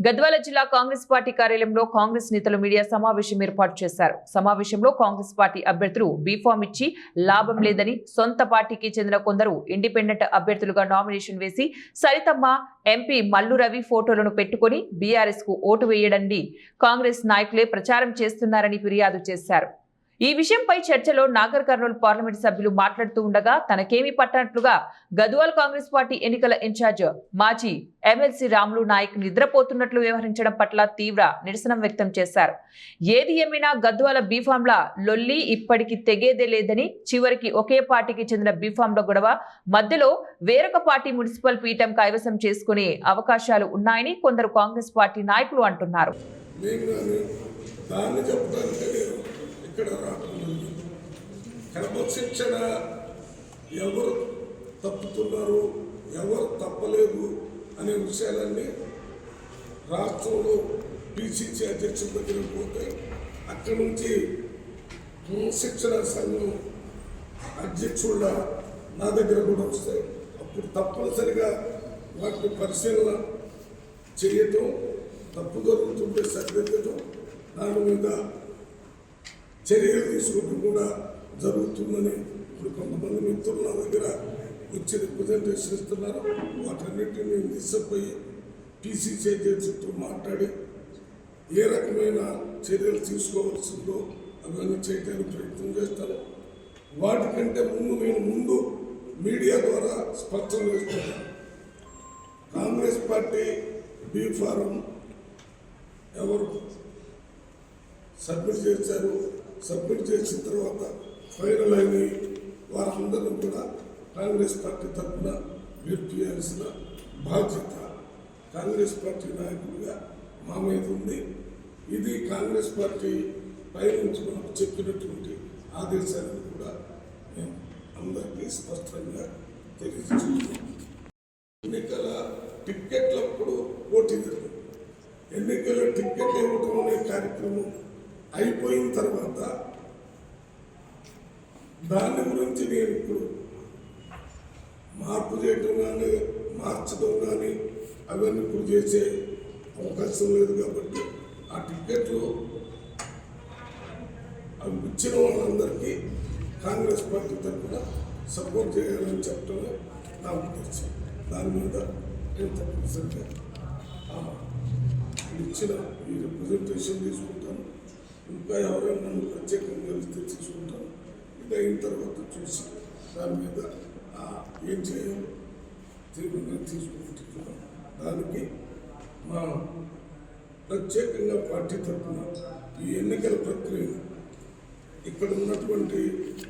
గద్వాల జిల్లా కాంగ్రెస్ పార్టీ కార్యాలయంలో కాంగ్రెస్ నేతలు మీడియా సమావేశం ఏర్పాటు చేశారు. సమావేశంలో కాంగ్రెస్ పార్టీ అభ్యర్థులు బీఫామ్ ఇచ్చి లాభం లేదని, సొంత పార్టీకి చెందిన కొందరు ఇండిపెండెంట్ అభ్యర్థులుగా నామినేషన్ వేసి సరితమ్మ, ఎంపీ మల్లు రవి ఫోటోలను పెట్టుకుని బీఆర్ఎస్ కు ఓటు వేయడండి కాంగ్రెస్ నాయకులే ప్రచారం చేస్తున్నారని ఫిర్యాదు చేశారు. ఈ విషయంపై చర్చలో నాగర్ కర్నూలు పార్లమెంట్ సభ్యులు మాట్లాడుతూ ఉండగా తనకేమీ పట్టనట్లుగా గద్వాల కాంగ్రెస్ పార్టీ ఎన్నికల ఇన్ఛార్జ్ మాజీ ఎమ్మెల్సీ రాములు నాయక్ నిద్రపోతున్నట్లు వ్యవహరించడం పట్ల తీవ్ర నిరసన వ్యక్తం చేశారు. ఏది ఏమైనా గద్వాల బీఫామ్ల లొల్లి ఇప్పటికి తెగేదే లేదని, చివరికి ఒకే పార్టీకి చెందిన బీఫామ్ల గొడవ మధ్యలో వేరొక పార్టీ మున్సిపల్ పీఠం కైవసం చేసుకునే అవకాశాలు ఉన్నాయని కొందరు కాంగ్రెస్ పార్టీ నాయకులు అంటున్నారు. క్రమశిక్షణ ఎవరు తప్పుతున్నారు, ఎవరు తప్పలేదు అనే విషయాలన్నీ రాష్ట్రంలో పిసిసి అధ్యక్షుల దగ్గరికి పోతే అక్కడి నుంచి క్రమశిక్షణ సంఘం అధ్యక్షుళ్ళ నా దగ్గర కూడా వస్తాయి. అప్పుడు తప్పనిసరిగా వాటిని పరిశీలన చేయటం, తప్పు జరుగుతుంటే సరిదిద్దటం, దాని మీద చర్యలు తీసుకోవడం కూడా జరుగుతుందని ఇప్పుడు కొంతమంది మిత్రులు నా దగ్గర వచ్చి రిప్రజెంటేషన్ ఇస్తున్నారు. వాటన్నిటిని తీసుకుపోయి పిసిసి అధ్యక్షులతో మాట్లాడి ఏ రకమైన చర్యలు తీసుకోవాల్సిందో అవన్నీ చేయడానికి ప్రయత్నం చేస్తాను. వాటికంటే ముందు మీడియా ద్వారా స్పష్టం చేస్తాను. కాంగ్రెస్ పార్టీ బీఫారం ఎవరు సబ్మిట్ చేశారు, సబ్మిట్ చేసిన తర్వాత ఫైనల్ అయిన వారందరూ కూడా కాంగ్రెస్ పార్టీ తరఫున మీరు చేయాల్సిన బాధ్యత కాంగ్రెస్ పార్టీ నాయకుడిగా మా మీద ఉంది. ఇది కాంగ్రెస్ పార్టీ పైనుంచి మనకు చెప్పినటువంటి ఆదేశాలను కూడా మేము అందరికీ స్పష్టంగా తెలియజేస్తున్నాం. ఎన్నికల టిక్కెట్లప్పుడు పోటీ జరిగింది. ఎన్నికల టిక్కెట్ ఇవ్వటం అనే కార్యక్రమం అయిపోయిన తర్వాత దాని గురించి నేను ఇప్పుడు మార్పు చేయటం కానీ, మార్చడం కానీ అవన్నీ ఇప్పుడు చేసే అవకాశం లేదు. కాబట్టి ఆ టిక్కెట్లు అవి ఇచ్చిన వాళ్ళందరికీ కాంగ్రెస్ పార్టీ తరఫున సపోర్ట్ చేయాలని చెప్పడమే నా ఉద్దేశం. దాని మీద నేను తప్పనిసరిగా ఇచ్చిన ఈ రిప్రజెంటేషన్ తీసుకుంటాను. ఇంకా ఎవరైనా నన్ను ప్రత్యేకంగా ఇస్తే తీసుకుంటాను. ఇది అయిన తర్వాత చూసి దాని మీద ఏం చేయాలో తీవ్రంగా తీసుకుంటున్నాను. దానికి మా ప్రత్యేకంగా పార్టీ తరఫున ఈ ఎన్నికల ప్రక్రియ ఇక్కడ ఉన్నటువంటి